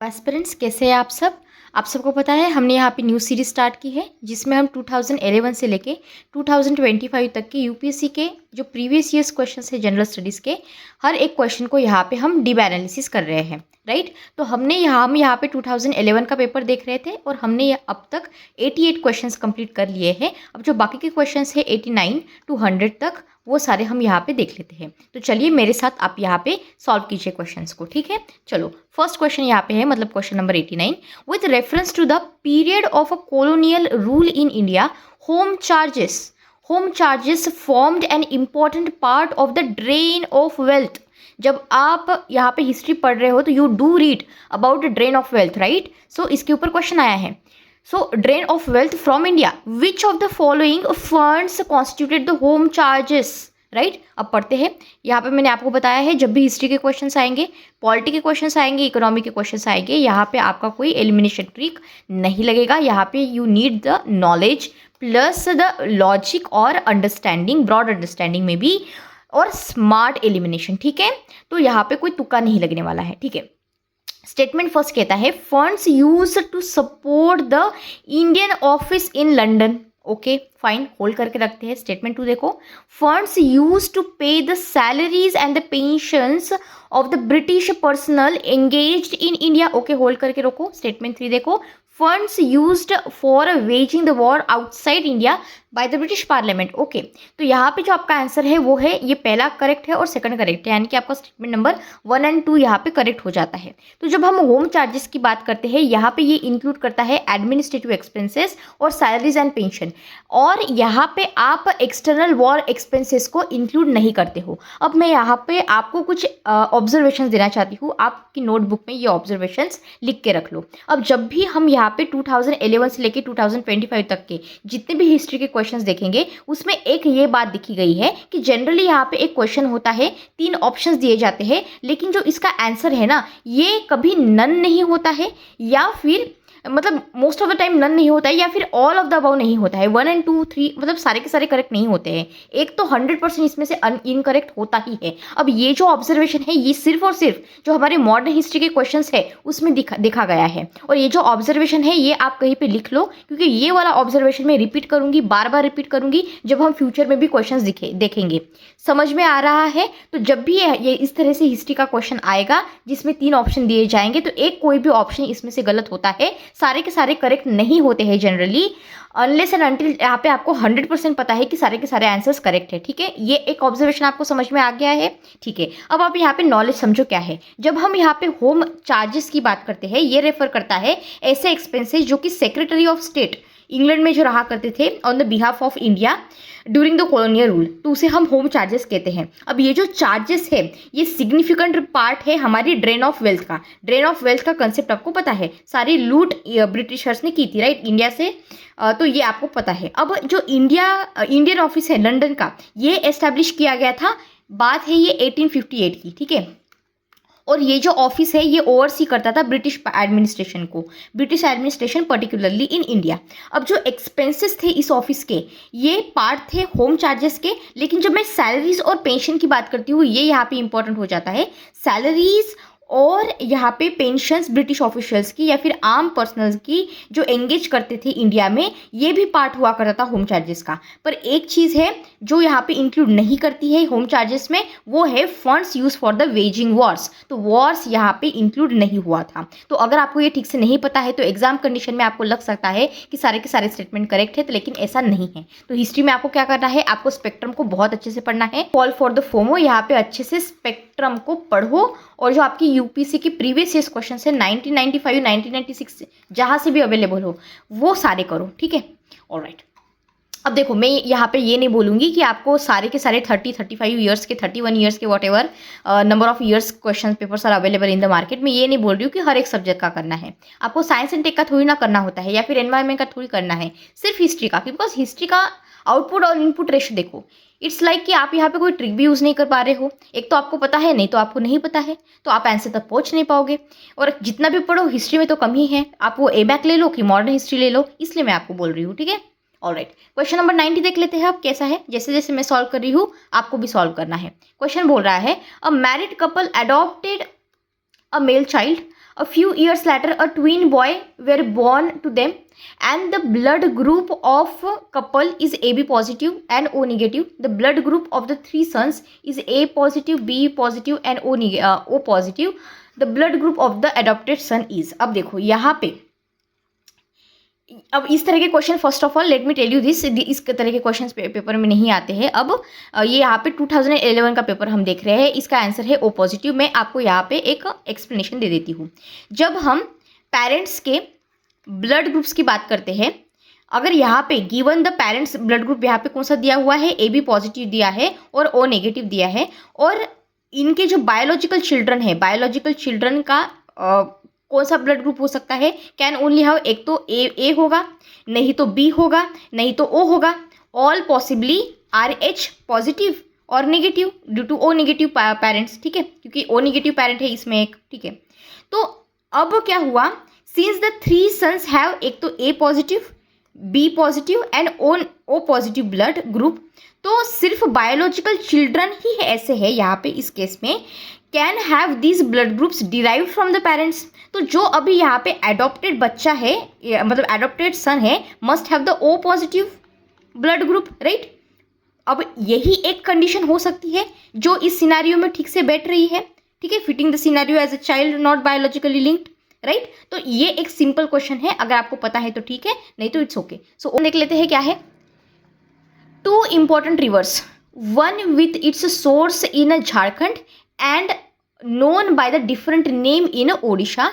Aspirants कैसे हैं आप सबको पता है हमने यहाँ पे न्यू सीरीज स्टार्ट की है जिसमें हम 2011 से लेके 2025 तक के यूपीएससी के जो प्रीवियस ईयर्स क्वेश्चंस है जनरल स्टडीज़ के हर एक क्वेश्चन को यहाँ पे हम डीप एनालिसिस कर रहे हैं। राइट, तो हम यहाँ पे 2011 का पेपर देख रहे थे और हमने अब तक 88 क्वेश्चंस कंप्लीट कर लिए हैं। अब जो बाकी के क्वेश्चंस है 89 to 100 तक वो सारे हम यहाँ पे देख लेते हैं। तो चलिए मेरे साथ आप यहाँ पे सॉल्व कीजिए क्वेश्चंस को। ठीक है, चलो फर्स्ट क्वेश्चन यहाँ पे है, मतलब question number 89। With reference to the period of a colonial rule in India, home charges formed an important part of the drain of wealth. जब आप यहाँ पे हिस्ट्री पढ़ रहे हो तो you do read about the drain of wealth, right. So इसके ऊपर क्वेश्चन आया है। So drain of wealth from India, which of the following funds constituted the home charges, right. अब पढ़ते हैं। यहाँ पे मैंने आपको बताया है जब भी हिस्ट्री के क्वेश्चंस आएंगे, पॉलिटी के क्वेश्चंस आएंगे, इकोनॉमी के क्वेश्चंस आएंगे, यहाँ पे आपका कोई एलिमिनेशन ट्रिक नहीं लगेगा। यहाँ पे you need the knowledge plus the logic और अंडरस्टैंडिंग, ब्रॉड अंडरस्टैंडिंग में भी, और स्मार्ट एलिमिनेशन। ठीक है, तो यहाँ पे कोई तुक्का नहीं लगने वाला है। ठीक है, स्टेटमेंट फर्स्ट कहता है funds use to support the Indian office in London. Okay fine, hold करके रखते हैं। स्टेटमेंट 2 देखो, funds use to pay the salaries and the pensions of the British personnel engaged in India. Okay, hold करके रखो। Statement 3 देखो, funds used for waging the war outside India by the British parliament. Okay, तो यहाँ पे जो आपका answer है वो है, ये पहला करेक्ट है और सेकंड करेक्ट है, यानी कि आपका स्टेटमेंट नंबर 1 और 2 यहाँ पे करेक्ट हो जाता है। तो जब हम होम चार्जेस की बात करते हैं, यहाँ पे ये इंक्लूड करता है एडमिनिस्ट्रेटिव एक्सपेंसेस और सैलरीज एंड पेंशन, और यहाँ पे आप एक्सटर्नल वॉर एक्सपेंसेस को इंक्लूड नहीं करते हो। अब मैं यहाँ पे आपको कुछ ऑब्जर्वेशंस देना चाहती हूँ, आपकी नोटबुक में ये ऑब्जर्वेशंस लिख के रख लो। अब जब भी हम यहाँ पे 2011 से लेके 2025 तक के जितने भी हिस्ट्री के क्वेश्चंस देखेंगे, उसमें एक ये बात दिखी गई है कि जनरली यहाँ पे एक क्वेश्चन होता है, 3 ऑप्शंस दिए जाते हैं, लेकिन जो इसका आंसर है ना, ये कभी नन नहीं होता है, या फिर मतलब most of the time none नहीं होता है, या फिर ऑल ऑफ द अबव नहीं होता है। 1 और 2, 3 मतलब सारे के सारे करेक्ट नहीं होते हैं, एक तो 100% इसमें से इनकरेक्ट होता ही है। अब ये जो ऑब्जर्वेशन है ये सिर्फ और सिर्फ जो हमारे मॉडर्न हिस्ट्री के क्वेश्चंस है उसमें देखा गया है, और ये जो ऑब्जर्वेशन है ये आप कहीं पे लिख लो, क्योंकि ये वाला ऑब्जर्वेशन मैं रिपीट करूंगी, बार बार रिपीट करूंगी जब हम फ्यूचर में भी क्वेश्चन देखेंगे। समझ में आ रहा है? तो जब भी ये इस तरह से हिस्ट्री का क्वेश्चन आएगा जिसमें 3 ऑप्शन दिए जाएंगे, तो एक कोई भी ऑप्शन इसमें से गलत होता है, सारे के सारे करेक्ट नहीं होते हैं जनरली, अनलेस एंड अनटिल यहाँ पे आपको 100% पता है कि सारे के सारे आंसर्स करेक्ट है। ठीक है, ये एक ऑब्जर्वेशन आपको समझ में आ गया है। ठीक है, अब आप यहाँ पे नॉलेज समझो क्या है। जब हम यहाँ पे होम चार्जेस की बात करते हैं, ये रेफर करता है ऐसे एक्सपेंसेस जो कि सेक्रेटरी ऑफ स्टेट इंग्लैंड में जो रहा करते थे on the behalf of India during the colonial rule, तो उसे हम होम चार्जेस कहते हैं। अब ये जो चार्जेस है ये सिग्निफिकेंट पार्ट है हमारी ड्रेन ऑफ वेल्थ का। ड्रेन ऑफ वेल्थ का कंसेप्ट आपको पता है, सारी लूट ब्रिटिशर्स ने की थी, राइट, इंडिया से, तो ये आपको पता है। अब जो इंडियन ऑफिस है लंदन का, ये एस्टैब्लिश किया गया था, बात है ये 1858 की। ठीक है, और ये जो ऑफिस है ये ओवरसी करता था ब्रिटिश एडमिनिस्ट्रेशन को, British administration particularly in India. अब जो एक्सपेंसेस थे इस ऑफिस के, ये पार्ट थे होम चार्जेस के, लेकिन जब मैं सैलरीज और पेंशन की बात करती हूँ, ये यहाँ पे इंपॉर्टेंट हो जाता है। सैलरीज और यहाँ पे पेंशंस ब्रिटिश ऑफिशियल्स की या फिर आम पर्सनल्स की जो एंगेज करते थे इंडिया में, ये भी पार्ट हुआ करता था होम चार्जेस का। पर एक चीज़ है जो यहाँ पे इंक्लूड नहीं करती है होम चार्जेस में, वो है funds use for the waging Wars. तो वॉर्स यहाँ पे इंक्लूड नहीं हुआ था। तो अगर आपको ये ठीक से नहीं पता है तो एग्जाम कंडीशन में आपको लग सकता है कि सारे के सारे स्टेटमेंट करेक्ट है, तो लेकिन ऐसा नहीं है। तो हिस्ट्री में आपको क्या करना है, आपको स्पेक्ट्रम को बहुत अच्छे से पढ़ना है। कॉल फॉर द फोमो, यहाँ पे अच्छे से स्पेक्ट्रम को पढ़ो, और जो आपकी यूपीसी की प्रीवियस ईयर्स क्वेश्चन है 1995, 1996 जहाँ से भी अवेलेबल हो वो सारे करो। ठीक है, ऑलराइट। अब देखो, मैं यहाँ पे ये नहीं बोलूँगी कि आपको सारे के सारे 35 ईयर्स के, 31 ईयर्स के, whatever number of years question papers are available in the market में, ये नहीं बोल रही हूँ कि हर एक सब्जेक्ट का करना है। आपको साइंस एंड टेक का थोड़ी ना करना होता है, या फिर एनवायरमेंट का थोड़ी करना है, सिर्फ हिस्ट्री का। बिकॉज हिस्ट्री का आउटपुट और इनपुट रेशो देखो, इट्स लाइक कि आप यहाँ पे कोई ट्रिक भी यूज़ नहीं कर पा रहे हो। एक तो आपको पता है, नहीं तो आपको नहीं पता है, तो आप आंसर तक पहुँच नहीं पाओगे। और जितना भी पढ़ो हिस्ट्री में तो कम ही है, आप वो ए बैक ले लो कि मॉडर्न हिस्ट्री ले लो, इसलिए मैं आपको बोल रही हूँ। ठीक है, ऑलराइट। क्वेश्चन नंबर 90 देख लेते हैं अब कैसा है। जैसे जैसे मैं सॉल्व कर रही हूँ आपको भी सॉल्व करना है। क्वेश्चन बोल रहा है, a married couple adopted a male child A few years later, a twin boy were born to them, and the blood group of couple is AB positive and O negative. The blood group of the three sons is A positive, B positive and O positive. The blood group of the adopted son is. अब देखो यहाँ पे, अब इस तरह के question, first of all let me tell you this, इस तरह के क्वेश्चन पेपर में नहीं आते हैं। अब ये यहाँ पे 2011 का पेपर हम देख रहे हैं, इसका आंसर है ओ पॉजिटिव। मैं आपको यहाँ पे एक एक्सप्लेनेशन दे देती हूँ। जब हम पेरेंट्स के ब्लड ग्रुप्स की बात करते हैं, अगर यहाँ पे given the parents blood group यहाँ पे कौन सा दिया हुआ है, ए बी पॉजिटिव दिया है और ओ नेगेटिव दिया है, और इनके जो बायोलॉजिकल चिल्ड्रन है, बायोलॉजिकल चिल्ड्रन का कौन सा ब्लड ग्रुप हो सकता है, कैन ओनली हैव, एक तो ए होगा, नहीं तो बी होगा, नहीं तो ओ होगा, ऑल पॉसिबली RH पॉजिटिव और negative due to O negative parents, ठीक है, क्योंकि ओ नेगेटिव पेरेंट है इसमें एक, ठीक है। तो अब क्या हुआ, since the three sons have एक तो A positive, B positive and O positive blood group, तो सिर्फ बायोलॉजिकल चिल्ड्रन ही ऐसे है यहाँ पे इस केस में can have this blood groups derived from the parents. तो जो अभी यहाँ पे एडॉप्टेड बच्चा है, मतलब एडॉप्टेड सन है, must have the O positive blood group, right. अब यही एक कंडीशन हो सकती है जो इस सिनारियो में ठीक से बैठ रही है, ठीक है, fitting the scenario as a child not biologically linked, right. तो ये एक सिंपल क्वेश्चन है, अगर आपको पता है तो ठीक है, नहीं तो इट्स ओके। सो देख लेते हैं क्या है। Two important rivers, one with its source in Jharkhand and known by the different name in Odisha,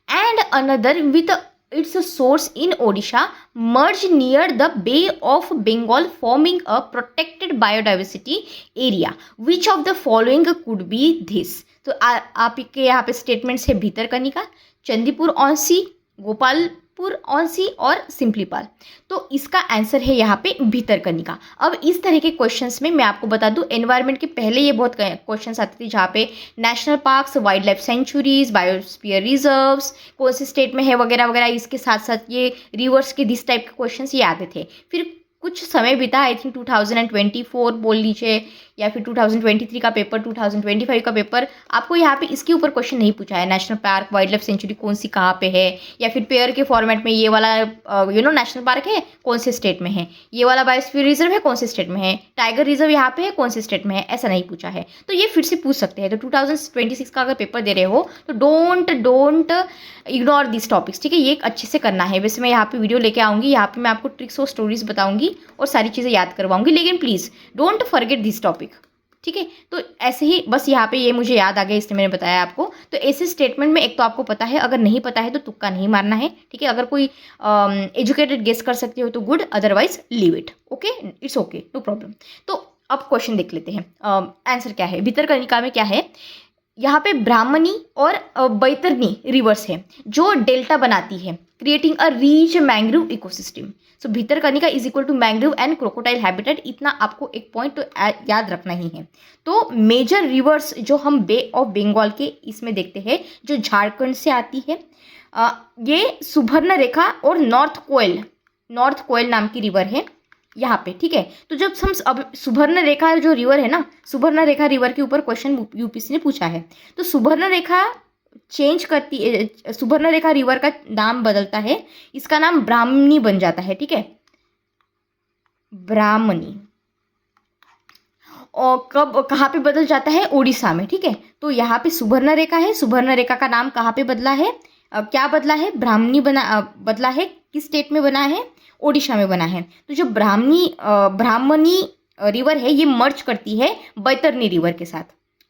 and another with its source in Odisha, merge near the Bay of Bengal, forming a protected biodiversity area. Which of the following could be this? तो आपके यहाँ पे statements है Bhitarkanika, Chandipur on sea, Gopalpur on sea और सिंपलीपाल। तो इसका answer है यहाँ पे भितरकनिका। अब इस तरह के क्वेश्चंस में मैं आपको बता दूं, एनवायरनमेंट के पहले ये बहुत क्वेश्चंस आते थे जहाँ पे national parks, wild life sanctuaries, biosphere reserves कौन से स्टेट में है वगैरह वगैरह, इसके साथ साथ ये रिवर्स के दिस टाइप के क्वेश्चंस ये आते थे। फिर कुछ समय बीता, आई थिंक 2024 बोल लीजिए या फिर 2023 का पेपर, 2025 का पेपर, आपको यहाँ पे इसके ऊपर क्वेश्चन नहीं पूछा है। National park, wild life sanctuary कौन सी कहाँ पे है, या फिर पेयर के फॉर्मेट में ये वाला नेशनल पार्क है कौन से स्टेट में है, ये वाला बायोस्फीयर रिजर्व है कौन से स्टेट में है, टाइगर रिजर्व यहाँ पे है कौन से स्टेट में है, ऐसा नहीं पूछा है। तो ये फिर से पूछ सकते हैं। तो 2026 का अगर पेपर दे रहे हो तो डोंट इग्नोर दिस टॉपिक्स, ठीक है, ये अच्छे से करना है। वैसे मैं यहाँ पे वीडियो लेके आऊँगी, यहाँ पे मैं आपको ट्रिक्स और स्टोरीज बताऊँगी और सारी चीज़ें याद करवाऊँगी, लेकिन please don't forget this topic, ठीक है। तो ऐसे ही बस यहाँ पे ये मुझे याद आ गया, इसलिए मैंने बताया आपको। तो ऐसे स्टेटमेंट में एक तो आपको पता है, अगर नहीं पता है तो तुक्का नहीं मारना है, ठीक है। अगर कोई एजुकेटेड गेस कर सकते हो तो good, otherwise leave it, okay, it's okay, no problem. तो अब क्वेश्चन देख लेते हैं, आंसर क्या है। भितरकनिका में क्या है, यहाँ पे ब्राह्मणी और बैतरनी रिवर्स है जो डेल्टा बनाती है, creating a rich mangrove ecosystem. So Bhitarkanika is equal to mangrove and crocodile habitat, इतना आपको एक पॉइंट तो याद रखना ही है। तो मेजर रिवर्स जो हम बे ऑफ बंगाल के इसमें देखते हैं, जो झारखंड से आती है, ये सुबर्णरेखा और नॉर्थ कोयल नाम की रिवर है यहाँ पे, ठीक है। तो जब हम अब सुबर्णरेखा जो रिवर है ना, सुबर्णरेखा रिवर के ऊपर क्वेश्चन यूपीएससी ने पूछा है, तो सुबर्णरेखा चेंज करती है, सुबर्णरेखा रिवर का नाम बदलता है, इसका नाम ब्राह्मणी बन जाता है, ठीक है, ब्राह्मणी। और कहाँ पे बदल जाता है, ओडिशा में, ठीक है। तो यहाँ पे सुबर्णरेखा है, सुबर्णरेखा का नाम कहाँ पे बदला है, क्या बदला है, ब्राह्मणी बदला है, किस स्टेट में बना है, ओडिशा में बना है। तो जो ब्राह्मणी रिवर है ये मर्ज करती है बैतरनी रिवर के साथ,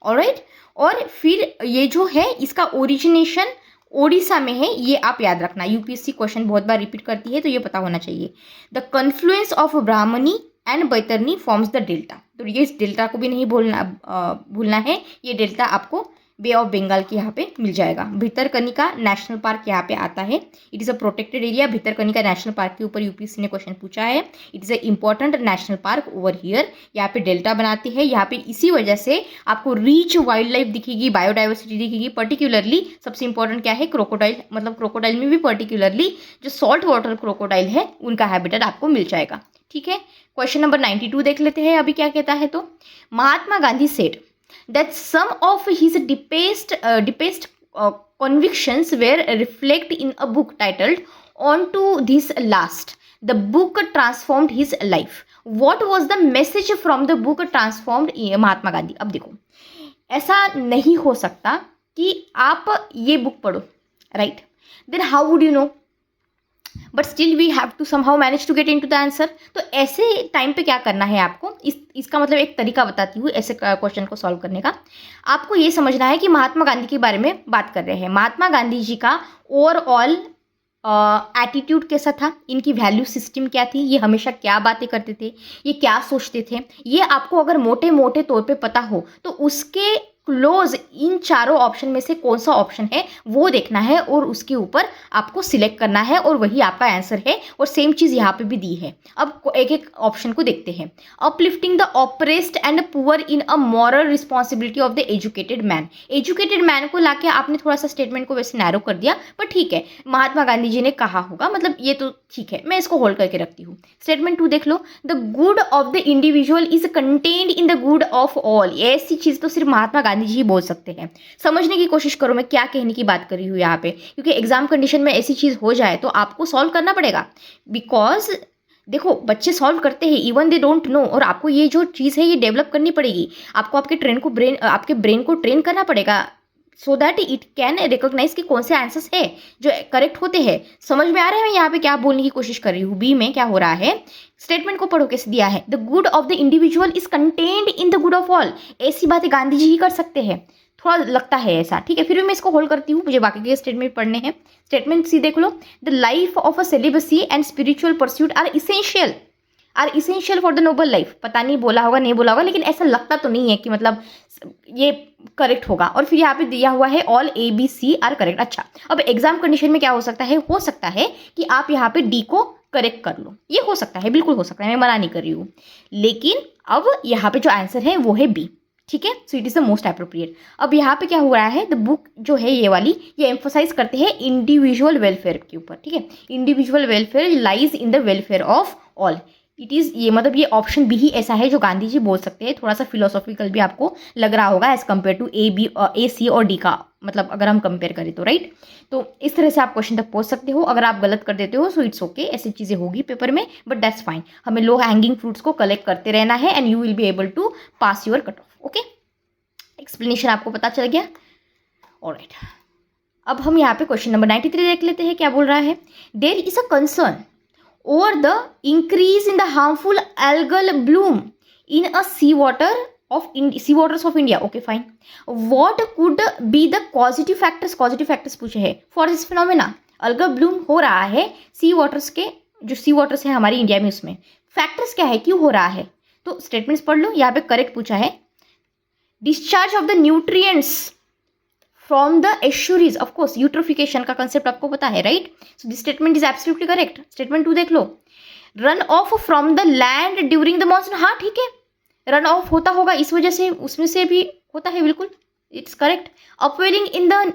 ऑलराइट। और फिर ये जो है इसका ओरिजिनेशन ओडिशा में है, ये आप याद रखना, यूपीएससी क्वेश्चन बहुत बार रिपीट करती है तो ये पता होना चाहिए। The confluence of Brahmani and Baitarani forms the delta, तो ये इस डेल्टा को भी नहीं भूलना है, ये डेल्टा आपको बे ऑफ बंगाल की यहाँ पे मिल जाएगा। भितरकनिका नेशनल पार्क यहाँ पे आता है, it is a protected area. Bhitarkanika national park के ऊपर यूपीएससी ने क्वेश्चन पूछा है, it is a important national park over here, यहाँ पे डेल्टा बनाती है, यहाँ पे इसी वजह से आपको रीच वाइल्ड लाइफ दिखेगी, बायोडाइवर्सिटी दिखेगी। पर्टिकुलरली सबसे इंपॉर्टेंट क्या है, क्रोकोडाइल, मतलब क्रोकोडाइल में भी पर्टिकुलरली जो सॉल्ट वाटर क्रोकोडाइल है उनका हैबिटेट आपको मिल जाएगा, ठीक है। क्वेश्चन नंबर 92 देख लेते हैं अभी क्या कहता है। तो Mahatma Gandhi said that some of his deepest convictions were reflected in a book titled On to This Last. The book transformed his life. What was the message from the book transformed Mahatma Gandhi? अब देखो, ऐसा नहीं हो सकता कि आप ये बुक पढ़ो, right? Then how would you know? But still we have to somehow manage to get into the answer. तो ऐसे टाइम पे क्या करना है आपको, इसका मतलब एक तरीका बताती हूँ ऐसे क्वेश्चन को सॉल्व करने का. आपको ये समझना है कि महात्मा गांधी के बारे में बात कर रहे हैं. महात्मा गांधी जी का ओवरऑल एटीट्यूड कैसा था, इनकी वैल्यू सिस्टम क्या थी, ये हमेशा क्या बातें करते थे, ये क्या सोचते थे, ये आपको अगर मोटे मोटे तौर पे पता हो तो उसके क्लोज इन चारों ऑप्शन में से कौन सा ऑप्शन है वो देखना है और उसके ऊपर आपको सिलेक्ट करना है और वही आपका आंसर है. और सेम चीज़ यहाँ पे भी दी है. अब एक एक ऑप्शन को देखते हैं. Uplifting the oppressed and poor in a moral responsibility of the educated man. Educated man को लाके आपने थोड़ा सा स्टेटमेंट को वैसे नैरो कर दिया, पर ठीक है, महात्मा गांधी जी ने कहा होगा, मतलब ये तो ठीक है, मैं इसको होल्ड करके रखती हूँ. स्टेटमेंट 2 देख लो. The good of the individual is contained in the good of all. ऐसी चीज़ तो सिर्फ महात्मा गांधी जी बोल सकते हैं. समझने की कोशिश करो मैं क्या कहने की बात कर रही हूँ यहाँ पे, क्योंकि एग्जाम कंडीशन में ऐसी चीज़ हो जाए तो आपको सॉल्व करना पड़ेगा. बिकॉज देखो, बच्चे सॉल्व करते हैं इवन दे डोंट नो, और आपको ये जो चीज़ है ये डेवलप करनी पड़ेगी. आपको आपके ब्रेन को ट्रेन करना पड़ेगा so that it can recognise कि कौन से आंसर्स है जो करेक्ट होते हैं. समझ में आ रहा है मैं यहाँ पे क्या बोलने की कोशिश कर रही हूँ. बी में क्या हो रहा है, स्टेटमेंट को पढ़ो कैसे दिया है. The good of the individual is contained in the good of all. ऐसी बातें गांधी जी ही कर सकते हैं, थोड़ा लगता है ऐसा, ठीक है. फिर भी मैं इसको होल्ड करती हूँ, मुझे बाकी के स्टेटमेंट पढ़ने हैं. स्टेटमेंट सी देख लो. The life of a celibacy and spiritual pursuit are essential for the noble life. पता नहीं बोला होगा नहीं बोला होगा, लेकिन ऐसा लगता तो नहीं है कि मतलब ये करेक्ट होगा. और फिर यहाँ पे दिया हुआ है all A B C are correct. अच्छा, अब एग्जाम कंडीशन में क्या हो सकता है कि आप यहाँ पे डी को करेक्ट कर लो. ये हो सकता है, बिल्कुल हो सकता है, मैं मना नहीं कर रही हूँ. लेकिन अब यहाँ पे जो आंसर है वो है बी, ठीक है. So it is the most appropriate. अब यहाँ पे क्या हो रहा है, द बुक जो है ये वाली, ये एम्फोसाइज करते हैं इंडिविजुअल वेलफेयर के ऊपर, ठीक है. Individual welfare lies in the welfare of all. It is ये मतलब ये ऑप्शन बी ही ऐसा है जो गांधी जी बोल सकते हैं. थोड़ा सा फिलोसॉफिकल भी आपको लग रहा होगा एज कम्पेयर टू ए सी और डी का, मतलब अगर हम कंपेयर करें तो, राइट. तो इस तरह से आप क्वेश्चन तक पहुंच सकते हो. अगर आप गलत कर देते हो सो इट्स ओके, ऐसी चीज़ें होगी पेपर में, बट दैट्स फाइन. हमें लो हैंगिंग फ्रूट्स को कलेक्ट करते रहना है and you will be able to pass your cut off. Okay, explanation आपको पता चल गया. ऑलराइट, अब हम यहाँ पे क्वेश्चन नंबर 93 देख लेते हैं. क्या बोल रहा है, there is a concern over the increase in the harmful algal bloom in a seawaters of India. Okay, fine. What could be the causative factors पूछे है for this phenomena. algal bloom हो रहा है सी वाटर्स के, जो सी waters है हमारी India में, उसमें फैक्टर्स क्या है, क्यों हो रहा है. तो स्टेटमेंट्स पढ़ लो. यहाँ पे करेक्ट पूछा है, discharge of the nutrients from the estuaries. Of course eutrophication का कंसेप्ट आपको पता है, right. So this statement is absolutely correct. Statement 2 देख लो. Run off from the land during the monsoon. हाँ ठीक है, रन ऑफ होता होगा इस वजह से, उसमें से भी होता है, बिल्कुल it's correct. Upwelling in the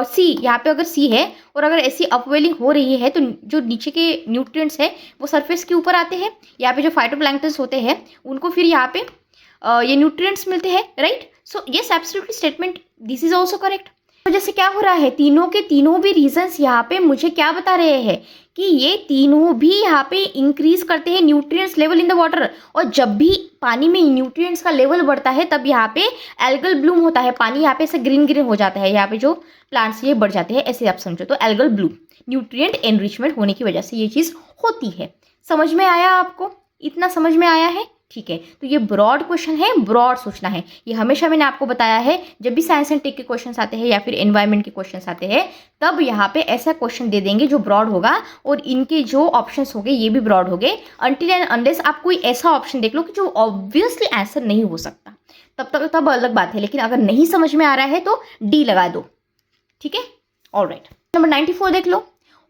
sea, यहाँ पे अगर सी है और अगर ऐसी अपवेलिंग हो रही है तो जो नीचे के न्यूट्रिएंट्स है वो सरफेस के ऊपर आते हैं. यहाँ पे जो फाइटोप्लैंक्टन्स होते हैं उनको फिर यहाँ पे ये न्यूट्रिएंट्स मिलते हैं, right. So yes, absolutely statement this is also correct. तो जैसे क्या हो रहा है, तीनों के तीनों भी रीजंस यहाँ पे मुझे क्या बता रहे हैं कि ये तीनों भी यहाँ पे इंक्रीज करते हैं nutrients level in the water. और जब भी पानी में न्यूट्रिएंट्स का लेवल बढ़ता है तब यहाँ पे एल्गल ब्लूम होता है. पानी यहाँ पे ऐसे ग्रीन ग्रीन हो जाता है, यहाँ पे जो प्लांट्स ये बढ़ जाते हैं, ऐसे आप समझो. तो एल्गल ब्लूम न्यूट्रिएंट एनरिचमेंट होने की वजह से ये चीज़ होती है. समझ में आया आपको? इतना समझ में आया है, ठीक है. तो ये ब्रॉड क्वेश्चन है, ब्रॉड सोचना है. ये हमेशा मैंने आपको बताया है, जब भी साइंस एंड टेक के क्वेश्चंस आते हैं या फिर एनवायरनमेंट के क्वेश्चंस आते हैं तब यहाँ पे ऐसा क्वेश्चन दे देंगे जो ब्रॉड होगा और इनके जो ऑप्शंस होंगे ये भी ब्रॉड होंगे. अनटिल एंड अनलेस आप कोई ऐसा ऑप्शन देख लो कि जो ऑब्वियसली आंसर नहीं हो सकता, तब अलग बात है. लेकिन अगर नहीं समझ में आ रहा है तो डी लगा दो, ठीक है. ऑलराइट, नंबर 94 देख लो.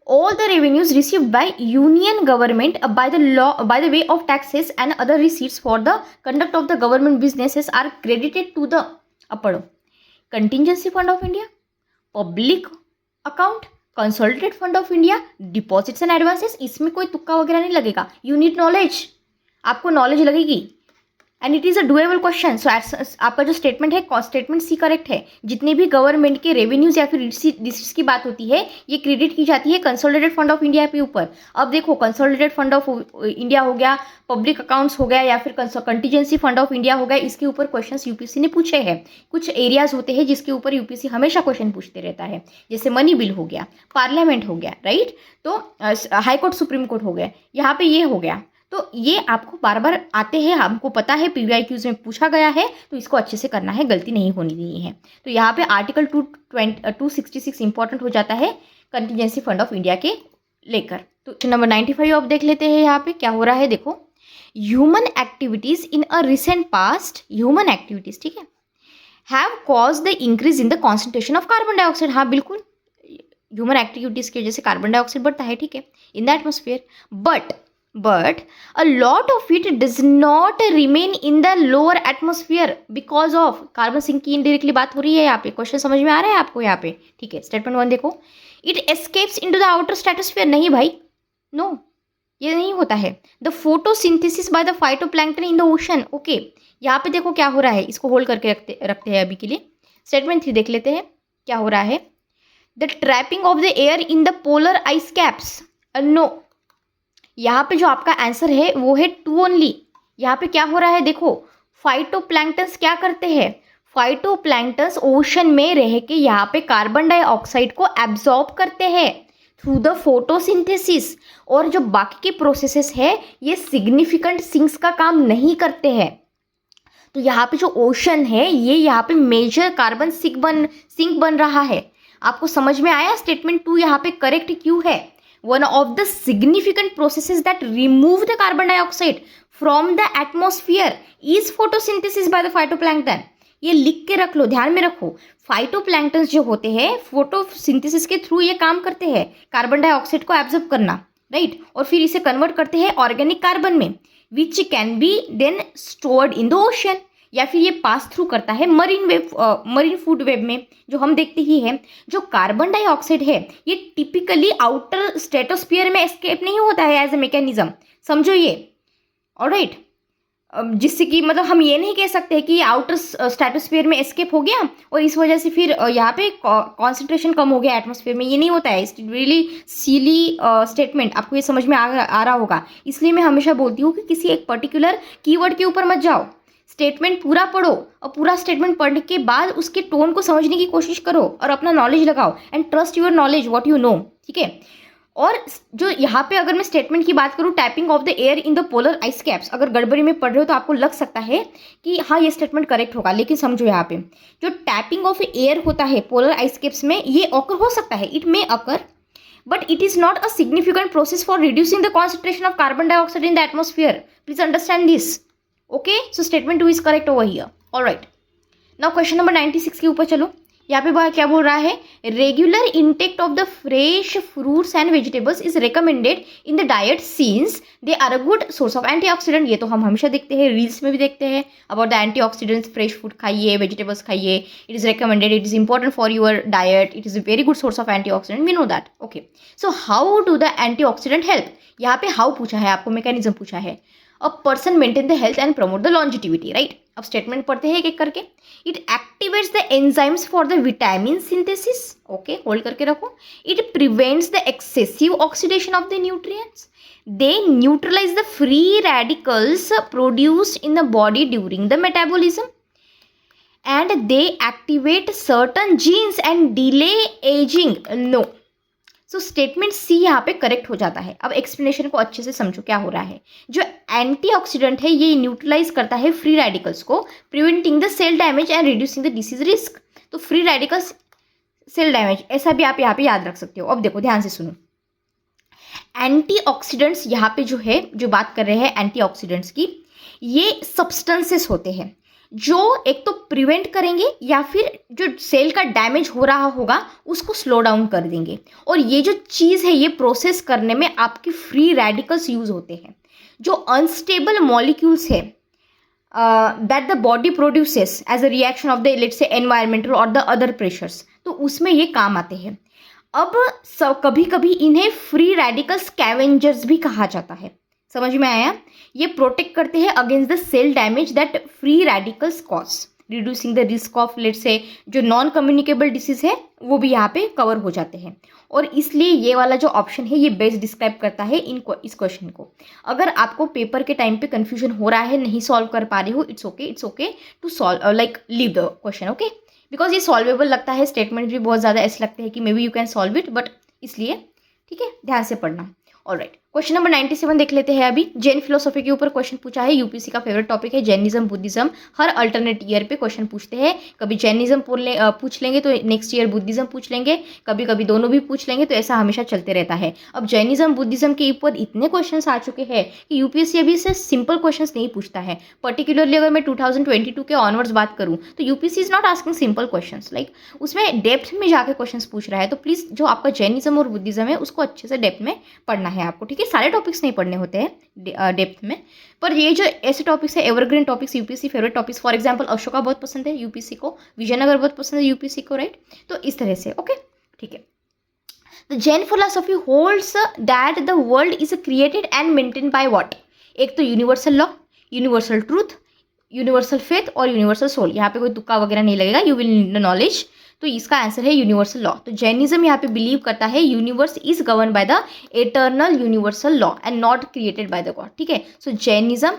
All the revenues received by union government by the way of taxes and other receipts for the conduct of the government businesses are credited to the contingency fund of India, public account, consolidated fund of India, deposits and advances. इसमें कोई तुक्का वगैरह नहीं लगेगा. You need knowledge, आपको knowledge लगेगी. And it is a doable question. So आपका जो स्टेटमेंट है, स्टेटमेंट सी करेक्ट है। जितने भी गवर्नमेंट के रेवेन्यूज या फिर रिसीट्स की बात होती है, ये क्रेडिट की जाती है कंसोलिडेटेड फंड ऑफ इंडिया के ऊपर। अब देखो, कंसोलिडेटेड फंड ऑफ इंडिया हो गया, पब्लिक अकाउंट्स हो गया, या फिर कंटीजेंसी फंड ऑफ इंडिया हो गया, इसके ऊपर क्वेश्चंस यूपीएससी ने पूछे हैं। कुछ एरियाज होते हैं जिसके ऊपर यूपीएससी हमेशा क्वेश्चन पूछते रहता है, जैसे मनी बिल हो गया, पार्लियामेंट हो गया, राइट, तो हाई कोर्ट, सुप्रीम कोर्ट हो गया, यहाँ पे ये हो गया। तो ये आपको बार बार आते हैं, हमको पता है पीवीआईक्यूज में पूछा गया है, तो इसको अच्छे से करना है, गलती नहीं होनी देनी है। तो यहाँ पे आर्टिकल 266 इंपॉर्टेंट हो जाता है कंटीजेंसी फंड ऑफ इंडिया के लेकर। तो नंबर 95 आप देख लेते हैं, यहाँ पे क्या हो रहा है, देखो, human activities in a recent past, human activities, ठीक है, have cause the increase in the concentration of carbon dioxide. हाँ बिल्कुल, ह्यूमन एक्टिविटीज की वजह से कार्बन डाइऑक्साइड बढ़ता है, ठीक है, in the atmosphere, but a lot of it does not remain in the lower atmosphere because of carbon sink की इनडायरेक्टली बात हो रही है यहाँ पे। क्वेश्चन समझ में आ रहा है आपको यहाँ पे, ठीक है। स्टेटमेंट 1 देखो, it escapes into the outer stratosphere. नहीं भाई, नो, ये नहीं होता है। The photosynthesis by the phytoplankton in the ocean. Okay, यहाँ पे देखो क्या हो रहा है, इसको होल्ड करके रखते हैं अभी के लिए। स्टेटमेंट 3 देख लेते हैं क्या हो रहा है, the trapping of the air in the polar ice caps. No, यहाँ पे जो आपका आंसर है वो है 2 ओनली। यहाँ पे क्या हो रहा है, देखो, फाइटोप्लैंक्टन्स क्या करते हैं, फाइटोप्लैंक्टन्स ओशन में रह के यहाँ पे कार्बन डाइऑक्साइड को एब्जॉर्ब करते हैं थ्रू द फोटोसिंथेसिस, और जो बाकी के प्रोसेसेस है ये सिग्निफिकेंट सिंक्स का काम नहीं करते हैं। तो यहाँ पे जो ओशन है ये यहाँ पे मेजर कार्बन सिंक बन रहा है। आपको समझ में आया, स्टेटमेंट 2 यहाँ पे करेक्ट क्यों है। One of the significant processes that remove the carbon dioxide from the atmosphere is photosynthesis by the phytoplankton। ये लिख के रख लो, ध्यान में रखो, फाइटोप्लैंक्टन्स जो होते हैं फोटोसिंथेसिस के थ्रू ये काम करते हैं कार्बन डाइऑक्साइड को एब्जॉर्ब करना, राइट, और फिर इसे कन्वर्ट करते हैं ऑर्गेनिक कार्बन में, which can be then stored in the ocean, या फिर ये पास थ्रू करता है मरीन फूड वेब में, जो हम देखते ही हैं। जो कार्बन डाइऑक्साइड है ये टिपिकली आउटर स्ट्रेटोस्फीयर में एस्केप नहीं होता है एज ए मैकेनिज्म, समझो ये, ऑलराइट, जिससे कि मतलब हम ये नहीं कह सकते कि ये आउटर स्ट्रेटोस्फीयर में एस्केप हो गया और इस वजह से फिर यहाँ पे कॉन्सेंट्रेशन कम हो गया एटमोस्फेयर में, ये नहीं होता है। इट्स रियली सीली स्टेटमेंट, आपको ये समझ में आ रहा होगा। इसलिए मैं हमेशा बोलती हूँ कि किसी एक पर्टिकुलर कीवर्ड के ऊपर मत जाओ, स्टेटमेंट पूरा पढ़ो और पूरा स्टेटमेंट पढ़ने के बाद उसके टोन को समझने की कोशिश करो और अपना नॉलेज लगाओ, and trust your knowledge what you know, ठीक है। और जो यहाँ पे अगर मैं स्टेटमेंट की बात करूँ, tapping of the air in the polar ice caps, अगर गड़बड़ी में पढ़ रहे हो तो आपको लग सकता है कि हाँ ये स्टेटमेंट करेक्ट होगा, लेकिन समझो यहाँ पे जो टैपिंग ऑफ एयर होता है पोलर आइस कैप्स में, ये ऑकर हो सकता है, it may occur, but it is not a significant process for reducing the concentration of carbon dioxide in the atmosphere. Please understand this, okay. So statement 2 is correct over here, alright. Now question number 96 के ऊपर चलो। यहाँ पे क्या बोल रहा है, regular intake of the fresh fruits and vegetables is recommended in the diet since they are a good source of antioxidant. ये तो हम हमेशा देखते हैं, रील्स में भी देखते हैं about the antioxidants, fresh food खाइए, वेजिटेबल्स खाइए, it is recommended, it is important for your diet, it is a very good source of antioxidant, we know that, okay. So how do the antioxidant help, यहाँ पे how पूछा है आपको, mechanism पूछा है। A person maintain the health and promote the longevity, right. अब statement पढ़ते हैं एक एक करके। It activates the enzymes for the vitamin synthesis, okay, hold करके रखो। It prevents the excessive oxidation of the nutrients, they neutralise the free radicals produced in the body during the metabolism, and they activate certain genes and delay ageing. No, so statement C यहाँ पे correct हो जाता है। अब explanation को अच्छे से समझो क्या हो रहा है। जो एंटीऑक्सीडेंट है ये न्यूट्रलाइज करता है फ्री रेडिकल्स को, preventing the cell damage and reducing the disease risk. तो फ्री रेडिकल्स, सेल डैमेज, ऐसा भी आप यहाँ पे याद रख सकते हो। अब देखो ध्यान से सुनो, एंटीऑक्सीडेंट्स यहाँ पे जो है, जो बात कर रहे हैं एंटीऑक्सीडेंट्स की, ये सब्सटेंसेस होते हैं जो एक तो प्रिवेंट करेंगे या फिर जो सेल का डैमेज हो रहा होगा उसको स्लो डाउन कर देंगे। और ये जो चीज़ है ये प्रोसेस करने में आपके फ्री रेडिकल्स यूज होते हैं, जो अनस्टेबल मॉलिक्यूल्स है that the body produces as a reaction of the let's say environmental और द अदर प्रेशर्स, तो उसमें ये काम आते हैं। अब कभी कभी इन्हें फ्री रेडिकल स्कैवेंजर्स भी कहा जाता है, समझ में आया? ये प्रोटेक्ट करते हैं against the cell damage that free radicals cause, reducing the risk of let's say जो नॉन कम्युनिकेबल डिसीज है वो भी यहाँ पे कवर हो जाते हैं। और इसलिए ये वाला जो ऑप्शन है ये बेस्ट डिस्क्राइब करता है इस क्वेश्चन को। अगर आपको पेपर के टाइम पे कंफ्यूजन हो रहा है, नहीं सॉल्व कर पा रहे हो, it's okay to solve, like leave the question, okay, because ये सॉल्वेबल लगता है। स्टेटमेंट भी बहुत ज़्यादा ऐसे लगते हैं कि may be you can solve it, but इसलिए ठीक है ध्यान से पढ़ना। ऑलराइट, क्वेश्चन नंबर 97 देख लेते हैं अभी। जैन फिलोसॉफी के ऊपर क्वेश्चन पूछा है, यूपीसी का फेवरेट टॉपिक है जैनिज्म बुद्धिज्म। हर अल्टरनेट ईयर पे क्वेश्चन पूछते हैं, कभी जैनिज्म पूछ लेंगे तो नेक्स्ट ईयर बुद्धिज्म पूछ लेंगे, कभी कभी दोनों भी पूछ लेंगे, तो ऐसा हमेशा चलते रहता है। अब जैनिज्म बुद्धिज्म के ऊपर इतने क्वेश्चन आ चुके हैं कि यूपीएससी अभी से सिंपल क्वेश्चन नहीं पूछता है। पर्टिकुलरली अगर मैं 2022 के ऑनवर्ड्स बात करूँ तो UPSC is not asking simple question, like उसमें डेप्थ में जाके क्वेश्चन पूछ रहा है। तो प्लीज जो आपका जैनिज्म और बुद्धिज्म है उसको अच्छे से डेप्थ में पढ़ना है आपको, ठीक है। सारे टॉपिक्स नहीं पढ़ने होते हैं डेप्थ में, पर ये जो ऐसे टॉपिक्स है evergreen topics, UPSC favourite topics, for example Ashoka बहुत पसंद है यूपीएससी को, विजयनगर बहुत पसंद है यूपीएससी को, राइट। तो इस तरह से ओके, ठीक है। The Jain philosophy holds that the world is created and maintain by what? एक तो universal law, universal truth, universal faith और यूनिवर्सल सोल। यहाँ पे कोई तुक्का वगैरह नहीं लगेगा, you will need the knowledge. तो इसका आंसर है यूनिवर्सल लॉ। तो जैनिज्म यहाँ पे बिलीव करता है universe is govern by the eternal universal law and not created by the God, ठीक है। सो जैनिज्म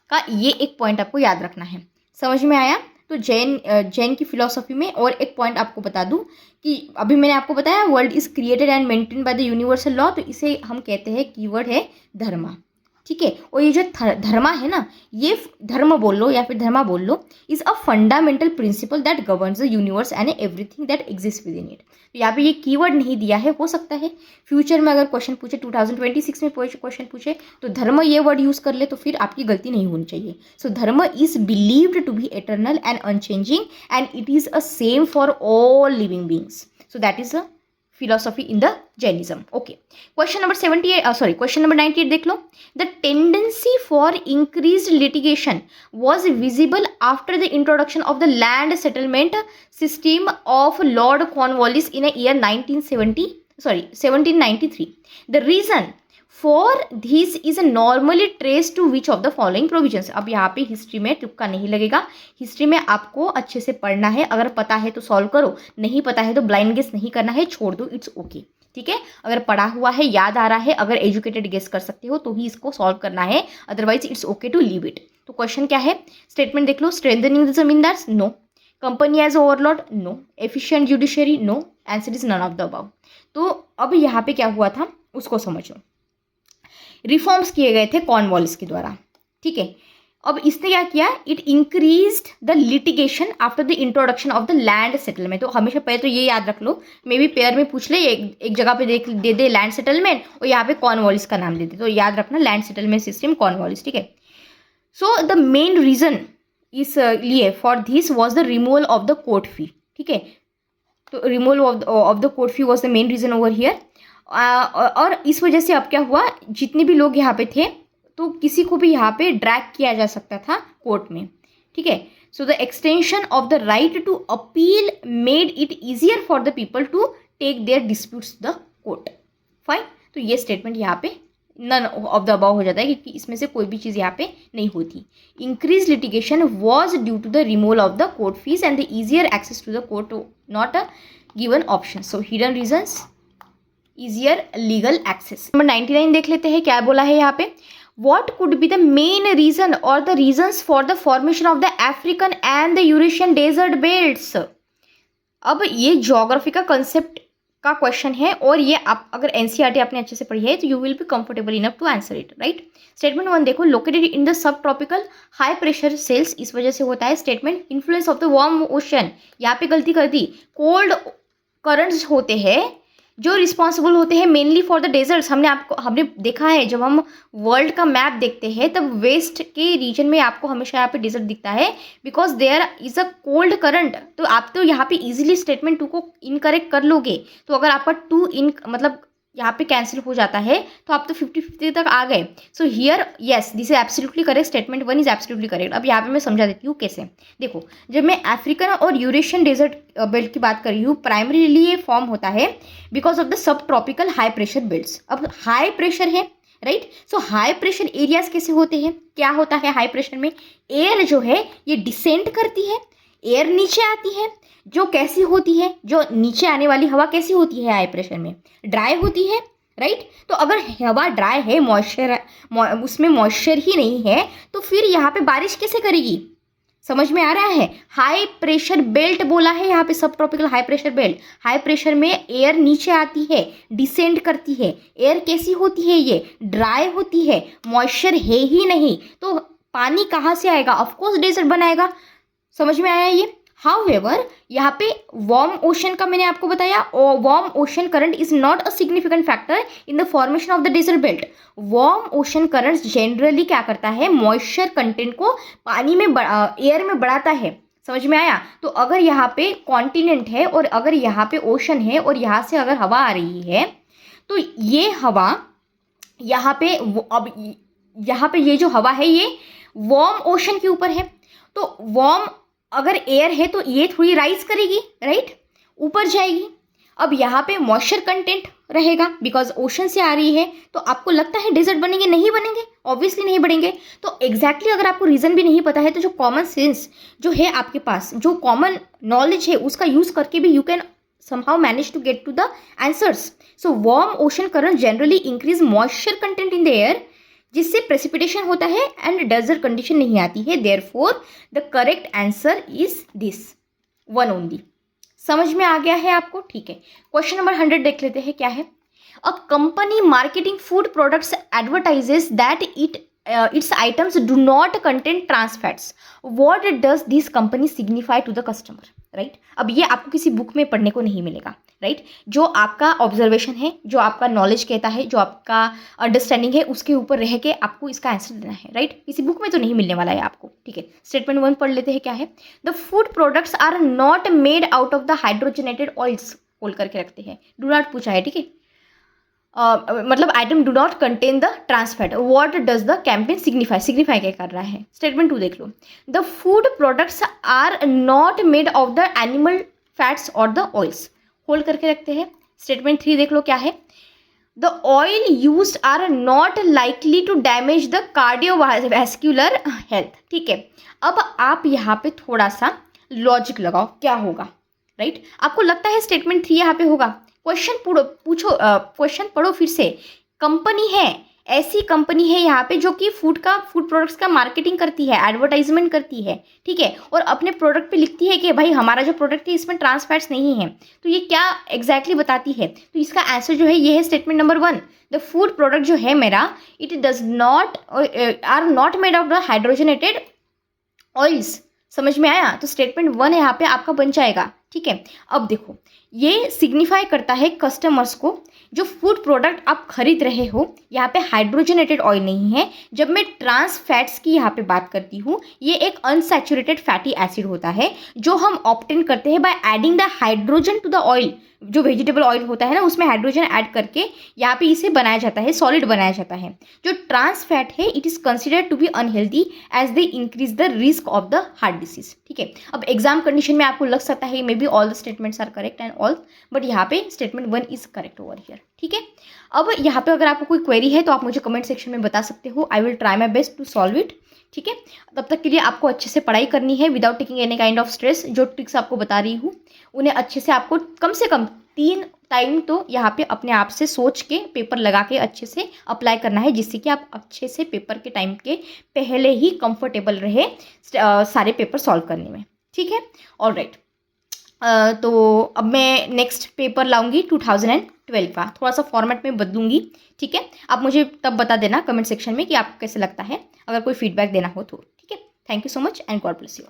का ये एक पॉइंट आपको याद रखना है। समझ में आया? तो जैन की फिलोसॉफी में और एक पॉइंट आपको बता दूं कि अभी मैंने आपको बताया world is created and maintain by the universal law, तो इसे हम कहते हैं कीवर्ड है धर्मा, ठीक है। और ये जो धर्मा है ना, ये धर्म बोल लो या फिर धर्मा बोल लो, is a fundamental principle that governs the universe and everything that exist within it. तो यहाँ पे ये कीवर्ड नहीं दिया है, हो सकता है फ्यूचर में अगर क्वेश्चन पूछे 2026 में क्वेश्चन पूछे तो धर्म ये वर्ड यूज कर ले तो फिर आपकी गलती नहीं होनी चाहिए। So dharma is believed to be eternal and unchanging and it is a same for all living beings. So that is a philosophy in the Jainism. Okay, question number 98 देख लो। The tendency for increased litigation was visible after the introduction of the land settlement system of Lord Cornwallis in a year 1793. The reason for this is normally traced to which of the following provisions? अब यहाँ पे history में तुक्का नहीं लगेगा, history में आपको अच्छे से पढ़ना है। अगर पता है तो सॉल्व करो, नहीं पता है तो ब्लाइंड गेस नहीं करना है, छोड़ दो, इट्स ओके, ठीक है। अगर पढ़ा हुआ है, याद आ रहा है, अगर एजुकेटेड गेस कर सकते हो तो ही इसको सॉल्व करना है, otherwise it's okay to leave it. तो क्वेश्चन क्या है? स्टेटमेंट देख लो। Strengthening the zamindars, no. Company as overlord, no. Efficient judiciary, no. Answer is none of the above. तो अब यहाँ पे क्या हुआ था उसको समझो। रिफॉर्म्स किए गए थे कॉर्नवालिस के द्वारा, ठीक है। अब इसने क्या किया? It increased the litigation after the introduction of the land settlement. तो हमेशा पहले तो ये याद रख लो, मे बी पेयर में पूछ ले, एक जगह पे दे दे लैंड सेटलमेंट और यहाँ पे कॉर्नवालिस का नाम दे दे, तो याद रखना लैंड सेटलमेंट सिस्टम कॉर्नवालिस, ठीक है। सो द मेन रीजन इस लिए for this was the removal of the court fee, ठीक है। तो removal of the court fee was the main reason over here. और इस वजह से अब क्या हुआ, जितने भी लोग यहाँ पे थे तो किसी को भी यहाँ पे ड्रैग किया जा सकता था कोर्ट में, ठीक है। So the extension of the right to appeal made it easier for the people to take their disputes the court, fine. तो ये स्टेटमेंट यहाँ पे नन ऑफ द अबव हो जाता है क्योंकि इसमें से कोई भी चीज़ यहाँ पे नहीं होती। Increase litigation was due to the removal of the court fees and the easier access to the court, not a given option. So hidden reasons, easier legal access. Number 99 देख लेते हैं, क्या बोला है यहाँ पे। What could be the main reason or the reasons for the formation of the African and the Eurasian desert belts? अब ये ज्योग्राफी का कंसेप्ट का क्वेश्चन है और ये आप अगर एनसीईआरटी आपने अच्छे से पढ़ी है तो you will be comfortable enough to answer it, right. Statement 1 देखो, located in the subtropical high pressure cells, इस वजह से होता है। Statement influence of the warm ocean, यहाँ पे गलती कर दी। कोल्ड करंट्स होते हैं जो रिस्पॉन्सिबल होते हैं मेनली फॉर द डेजर्ट्स। हमने देखा है जब हम वर्ल्ड का मैप देखते हैं तब वेस्ट के रीजन में आपको हमेशा यहाँ पे डेजर्ट दिखता है because there is a cold current. तो आप तो यहाँ पे इजीली स्टेटमेंट 2 को इनकरेक्ट कर लोगे। तो अगर आपका 2 इन मतलब यहाँ पे कैंसिल हो जाता है तो आप तो 50-50 तक आ गए। So here yes this is absolutely correct, statement 1 is absolutely correct. अब यहाँ पे मैं समझा देती हूँ कैसे। देखो, जब मैं अफ्रीकन और यूरेशियन डेजर्ट बेल्ट की बात कर रही हूँ, प्राइमरीली ये फॉर्म होता है because of the subtropical high pressure belts. अब हाई प्रेशर है राइट। सो हाई प्रेशर एरियाज कैसे होते हैं, क्या होता है हाई प्रेशर में, एयर जो है ये डिसेंड करती है, एयर नीचे आती है, जो कैसी होती है, जो नीचे आने वाली हवा कैसी होती है हाई प्रेशर में, ड्राई होती है, राइट। तो अगर हवा ड्राई है, मॉइस्चर उसमें मॉइस्चर ही नहीं है, तो फिर यहाँ पे बारिश कैसे करेगी, समझ में आ रहा है। हाई प्रेशर बेल्ट बोला है यहाँ पे, सब tropical high pressure belt, high pressure में एयर नीचे आती है, डिसेंड करती है, एयर कैसी होती है, ये ड्राई होती है, मॉइस्चर है ही नहीं, तो पानी कहाँ से आएगा, ऑफकोर्स डेजर्ट बनाएगा, समझ में आया ये। हाउएवर यहाँ पे वार्म ओशन का मैंने आपको बताया, warm ocean current is not a significant factor in the formation of the desert belt. Warm ocean current generally क्या करता है, मॉइस्चर कंटेंट को पानी में एयर में बढ़ाता है, समझ में आया। तो अगर यहाँ पे कॉन्टिनेंट है और अगर यहाँ पे ओशन है और यहाँ से अगर हवा आ रही है, तो ये हवा यहाँ पे अब यहाँ पे ये जो हवा है ये वार्म ओशन के ऊपर है, तो वार्म अगर एयर है तो ये थोड़ी राइज करेगी, राइट, ऊपर जाएगी। अब यहाँ पे मॉइस्चर कंटेंट रहेगा बिकॉज ओशन से आ रही है, तो आपको लगता है डेजर्ट बनेंगे, नहीं बनेंगे, ऑब्वियसली नहीं बनेंगे। तो एग्जैक्टली अगर आपको रीजन भी नहीं पता है, तो जो कॉमन सेंस जो है आपके पास, जो कॉमन नॉलेज है, उसका यूज करके भी you can somehow manage to get to the answers. So warm ocean current generally increase moisture content in the air, जिससे प्रेसिपिटेशन होता है एंड डेजर्ट कंडीशन नहीं आती है। Therefore the correct answer is this one only. समझ में आ गया है आपको, ठीक है। क्वेश्चन नंबर 100 देख लेते हैं, क्या है। A company marketing food products advertises that its items do not contain trans fats. What does this company signify to the customer? Right, अब ये आपको किसी बुक में पढ़ने को नहीं मिलेगा, राइट। जो आपका ऑब्जर्वेशन है, जो आपका नॉलेज कहता है, जो आपका अंडरस्टैंडिंग है, उसके ऊपर रह के आपको इसका आंसर देना है, राइट। किसी बुक में तो नहीं मिलने वाला है आपको, ठीक है। स्टेटमेंट 1 पढ़ लेते हैं, क्या है। The food products are not made out of the hydrogenated oils, खोल करके रखते हैं, डू नॉट पूछा है, ठीक है। मतलब item do not contain the trans fat. What does the campaign signify, signify क्या कर रहा है। स्टेटमेंट 2 देख लो। The food products are not made of the animal fats और द ऑयल्स, होल्ड करके रखते हैं। स्टेटमेंट 3 देख लो, क्या है। The oil used are not likely to damage the cardiovascular health, ठीक है। अब आप यहाँ पे थोड़ा सा लॉजिक लगाओ, क्या होगा, राइट। आपको लगता है स्टेटमेंट 3 यहाँ पे होगा। क्वेश्चन पढ़ो फिर से। कंपनी है, ऐसी कंपनी है यहाँ पे जो कि फूड प्रोडक्ट्स का मार्केटिंग करती है, एडवर्टाइजमेंट करती है, ठीक है, और अपने प्रोडक्ट पे लिखती है कि भाई हमारा जो प्रोडक्ट है इसमें ट्रांस फैट्स नहीं है। तो ये क्या एग्जैक्टली बताती है, तो इसका आंसर जो है ये है statement number 1। The food product जो है मेरा, it does not are not made of the hydrogenated oils, समझ में आया। तो स्टेटमेंट 1 यहाँ पे आपका बन जाएगा, ठीक है। अब देखो, ये सिग्निफाई करता है कस्टमर्स को, जो फूड प्रोडक्ट आप खरीद रहे हो यहाँ पे हाइड्रोजनेटेड ऑयल नहीं है। जब मैं ट्रांस फैट्स की यहाँ पे बात करती हूँ, ये एक अनसैचुरेटेड फैटी एसिड होता है जो हम ऑब्टेन करते हैं by adding the hydrogen to the oil. जो वेजिटेबल ऑयल होता है ना, उसमें हाइड्रोजन ऐड करके यहाँ पे इसे बनाया जाता है, सॉलिड बनाया जाता है। जो ट्रांस फैट है, it is considered to be unhealthy as they increase the risk of the heart disease, ठीक है। अब एग्जाम कंडीशन में आपको लग सकता है maybe all the statements are correct and all, but यहाँ पे statement 1 is correct over here, ठीक है। अब यहाँ पे अगर आपको कोई क्वेरी है तो आप मुझे कमेंट सेक्शन में बता सकते हो। I will try my best to solve it, ठीक है। तब तक के लिए आपको अच्छे से पढ़ाई करनी है without taking any kind of stress. जो ट्रिक्स आपको बता रही हूँ उन्हें अच्छे से कम 3 टाइम तो यहाँ पे अपने आप से सोच के पेपर लगा के अच्छे से अप्लाई करना है, जिससे कि आप अच्छे से पेपर के टाइम के पहले ही कंफर्टेबल रहे सारे पेपर सॉल्व करने में, ठीक है। ऑलराइट, तो अब मैं नेक्स्ट पेपर लाऊंगी 2012 का, थोड़ा सा फॉर्मेट में बदलूंगी, ठीक है। आप मुझे तब बता देना कमेंट सेक्शन में कि आपको कैसे लगता है, अगर कोई फीडबैक देना हो तो, ठीक है। Thank you so much and God bless you.